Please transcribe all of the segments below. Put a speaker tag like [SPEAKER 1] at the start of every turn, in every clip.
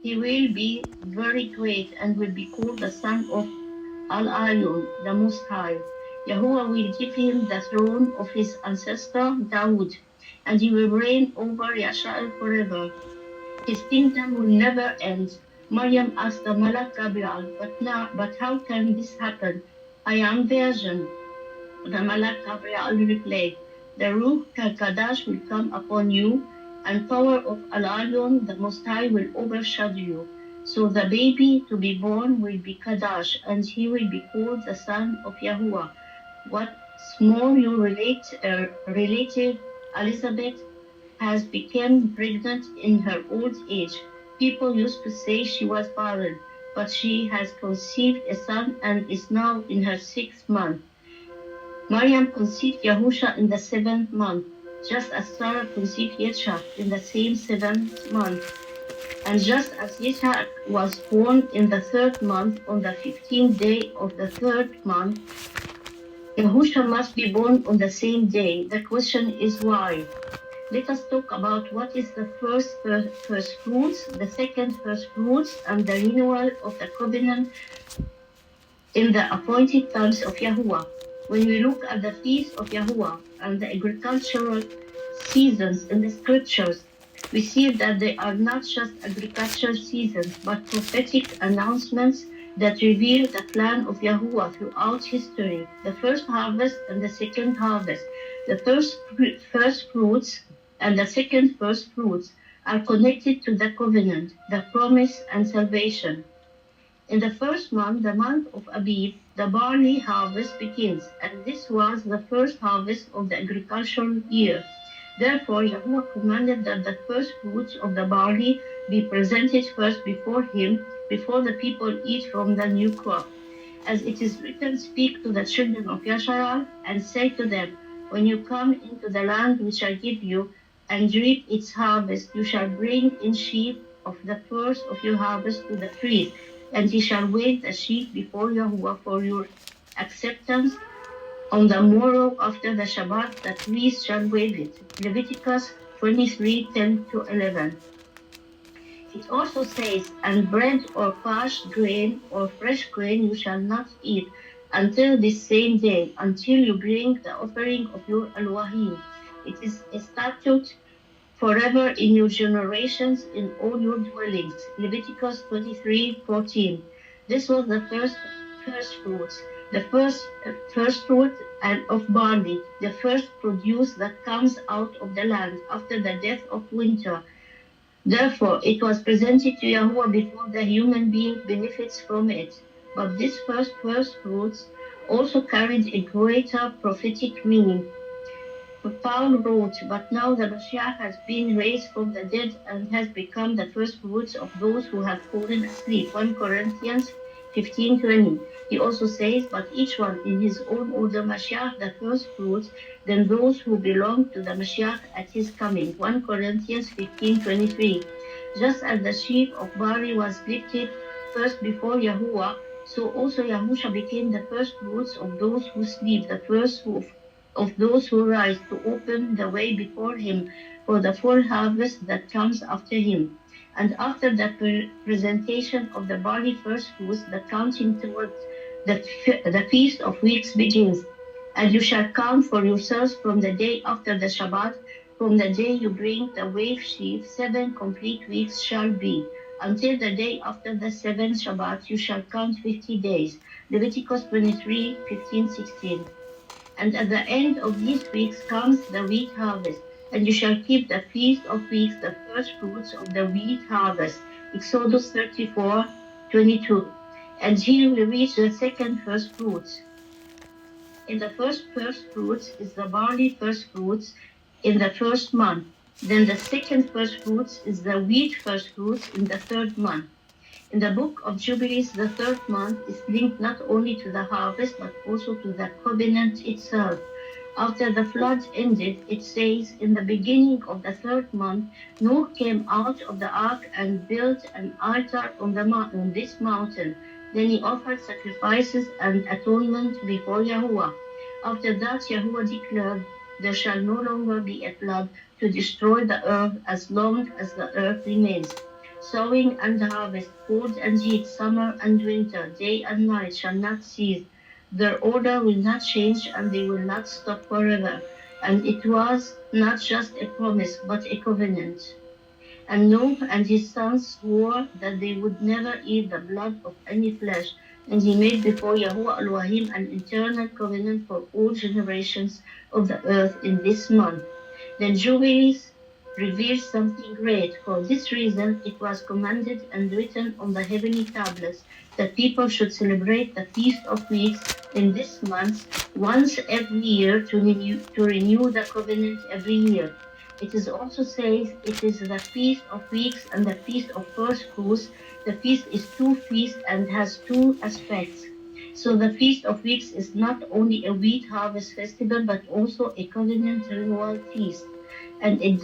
[SPEAKER 1] He will be very great and will be called the Son of Al-Ayon, the Most High. Yahuwah will give him the throne of his ancestor Dawood, and he will reign over Yasha'al forever. His kingdom will never end. Maryam asked the Malak Gabriel, but how can this happen? I am virgin. The Malak Gabriel replied, the Ruh Kadash will come upon you, and power of Al-Ayon, the Most High, will overshadow you. So the baby to be born will be Kadash, and he will be called the son of Yahuwah. What's more, your relative Elizabeth has become pregnant in her old age. People used to say she was barren, but she has conceived a son and is now in her 6th month. Maryam conceived Yahusha in the 7th month, just as Sarah conceived Yitzhak in the same 7th month. And just as Yitzhak was born in the 3rd month, on the 15th day of the 3rd month, Yahusha must be born on the same day. The question is why? Let us talk about what is the first fruits, the second first fruits, and the renewal of the covenant in the appointed times of Yahuwah. When we look at the feast of Yahuwah and the agricultural seasons in the scriptures, we see that they are not just agricultural seasons, but prophetic announcements that reveal the plan of Yahuwah throughout history, the first harvest and the second harvest. The first fruits and the second first fruits are connected to the covenant, the promise, and salvation. In the first month, the month of Abib, the barley harvest begins, and this was the first harvest of the agricultural year. Therefore, Yahuwah commanded that the first fruits of the barley be presented first before him, before the people eat from the new crop. As it is written, speak to the children of Yasharal and say to them, when you come into the land which I give you and reap its harvest, you shall bring in sheaf of the first of your harvest to the priest, and he shall wave the sheaf before Yahuwah for your acceptance. On the morrow after the Shabbat, the priest shall wave it. Leviticus 23:10-11. It also says, and bread or parched grain or fresh grain you shall not eat until this same day, until you bring the offering of your Elohim. It is a statute forever in your generations in all your dwellings. Leviticus 23:14. This was the first fruits, the first fruit and of barley, the first produce that comes out of the land after the death of winter. Therefore, it was presented to Yahuwah before the human being benefits from it. But this first fruits also carried a greater prophetic meaning. Paul wrote, but now the Mashiach has been raised from the dead and has become the first fruits of those who have fallen asleep. 1 Corinthians 15:20. He also says, but each one in his own order, Mashiach the first fruits, then those who belong to the Mashiach at his coming. 1 Corinthians 15:23. Just as the sheaf of barley was lifted first before Yahuwah, so also Yahusha became the first fruits of those who sleep, the first of those who rise to open the way before him for the full harvest that comes after him. And after the presentation of the barley first fruits, the counting towards the Feast of Weeks begins. And you shall count for yourselves from the day after the Shabbat, from the day you bring the wave sheaf, 7 complete weeks shall be. Until the day after the 7th Shabbat, you shall count 50 days. Leviticus 23:15-16. And at the end of these weeks comes the wheat harvest, and you shall keep the Feast of Weeks, the first fruits of the wheat harvest. Exodus 34:22. And here we reach the second first fruits. In the first fruits is the barley first fruits in the first month. Then the second first fruits is the wheat first fruits in the 3rd month. In the book of Jubilees, the 3rd month is linked not only to the harvest, but also to the covenant itself. After the flood ended, it says, in the beginning of the 3rd month, Noah came out of the ark and built an altar on this mountain. Then he offered sacrifices and atonement before Yahuwah. After that, Yahuwah declared, there shall no longer be a flood to destroy the earth as long as the earth remains. Sowing and harvest, cold and heat, summer and winter, day and night shall not cease. Their order will not change and they will not stop forever. And it was not just a promise, but a covenant. And Noah and his sons swore that they would never eat the blood of any flesh, and he made before Yahuwah Elohim an eternal covenant for all generations of the earth in this month. Then Jubilees reveals something great. For this reason, it was commanded and written on the heavenly tablets that people should celebrate the Feast of Weeks in this month once every year to renew the covenant every year. It is also says it is the Feast of Weeks and the Feast of First Fruits. The feast is two feasts and has two aspects. So the Feast of Weeks is not only a wheat harvest festival, but also a covenant renewal feast. And it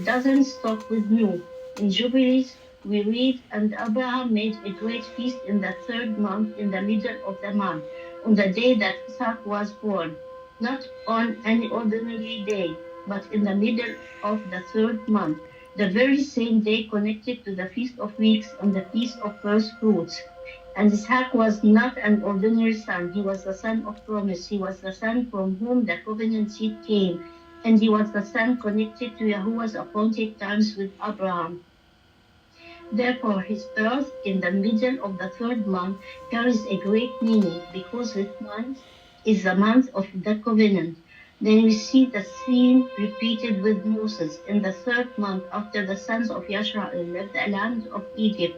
[SPEAKER 1] doesn't stop with Noah. In Jubilees, we read, and Abraham made a great feast in the third month, in the middle of the month, on the day that Isaac was born, not on any ordinary day, but in the middle of the third month, the very same day connected to the Feast of Weeks and the Feast of First Fruits. And Isaac was not an ordinary son. He was the son of promise. He was the son from whom the covenant seed came. And he was the son connected to Yahuwah's appointed times with Abraham. Therefore, his birth in the middle of the third month carries a great meaning because this month is the month of the covenant. Then we see the scene repeated with Moses in the third month after the sons of Yashrael left the land of Egypt.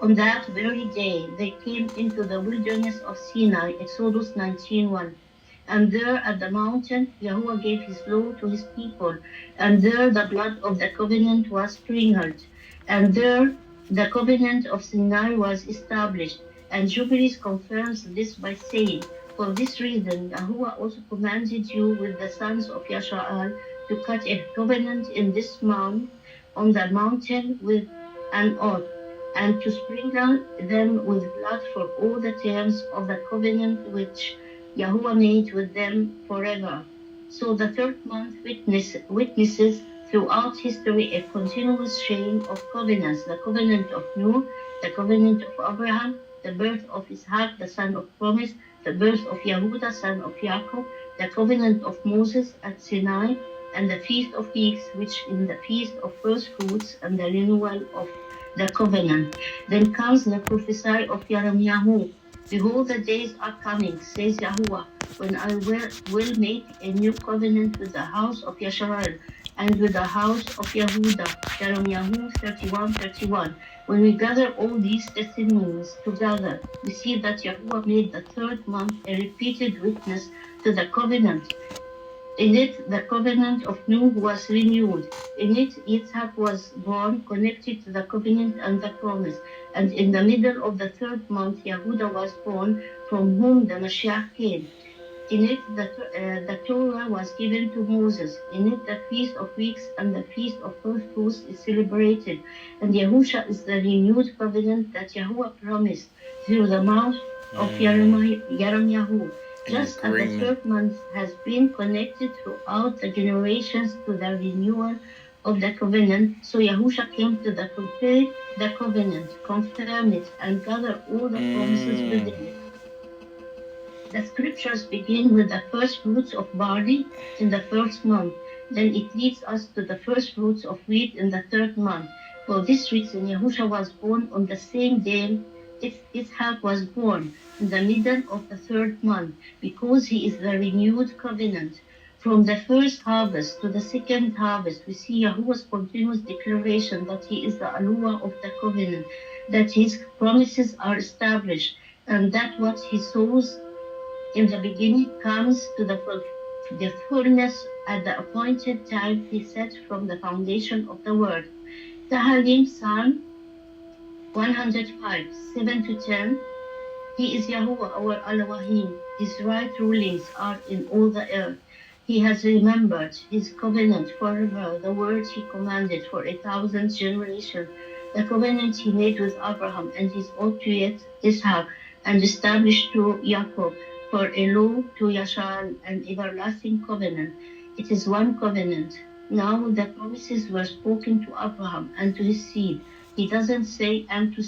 [SPEAKER 1] On that very day, they came into the wilderness of Sinai, Exodus 19:1. And there at the mountain, Yahuwah gave his law to his people. And there the blood of the covenant was sprinkled. And there the covenant of Sinai was established. And Jubilees confirms this by saying, for this reason, Yahuwah also commanded you with the sons of Yashrael to cut a covenant in this mount, on the mountain with an oath, and to sprinkle them with blood for all the terms of the covenant which Yahuwah made with them forever. So the third month witnesses throughout history a continuous chain of covenants, the covenant of Noah, the covenant of Abraham, the birth of Isaac, the son of promise, the birth of Yehuda, son of Jacob, the covenant of Moses at Sinai, and the Feast of Weeks, which is the Feast of First Fruits and the renewal of the covenant. Then comes the prophecy of Yirmiyahu. Behold, the days are coming, says Yahuwah, when I will make a new covenant with the house of Yashrael and with the house of Yehuda. Yirmiyahu 31:31. When we gather all these testimonies together, we see that Yahuwah made the third month a repeated witness to the covenant. In it, the covenant of Noah was renewed. In it, Yitzhak was born, connected to the covenant and the promise. And in the middle of the third month, Yehuda was born, from whom the Mashiach came. In it, the Torah was given to Moses. In it, the Feast of Weeks and the Feast of First Fruits is celebrated. And Yahusha is the renewed covenant that Yahuwah promised through the mouth of Yirmiyahu. Just as the third month has been connected throughout the generations to the renewal of the covenant, so Yahusha came to fulfill the covenant, confirm it, and gather all the promises within it. The scriptures begin with the first fruits of barley in the first month. Then it leads us to the first fruits of wheat in the third month. For this reason, Yahusha was born on the same day Isaac was born, in the middle of the third month, because he is the renewed covenant. From the first harvest to the second harvest, we see Yahuwah's continuous declaration that he is the Alua of the covenant, that his promises are established, and that what he sows in the beginning comes to the fullness at the appointed time he set from the foundation of the world. Tehillim, Psalm 105, 7-10. He is Yahuwah, our Elohim. His right rulings are in all the earth. He has remembered his covenant forever, the words he commanded for 1,000 generations, the covenant he made with Abraham and his oath to Isaac, and established to Jacob, for a law to Yashar, an everlasting covenant. It is one covenant. Now the promises were spoken to Abraham and to his seed. He doesn't say, and to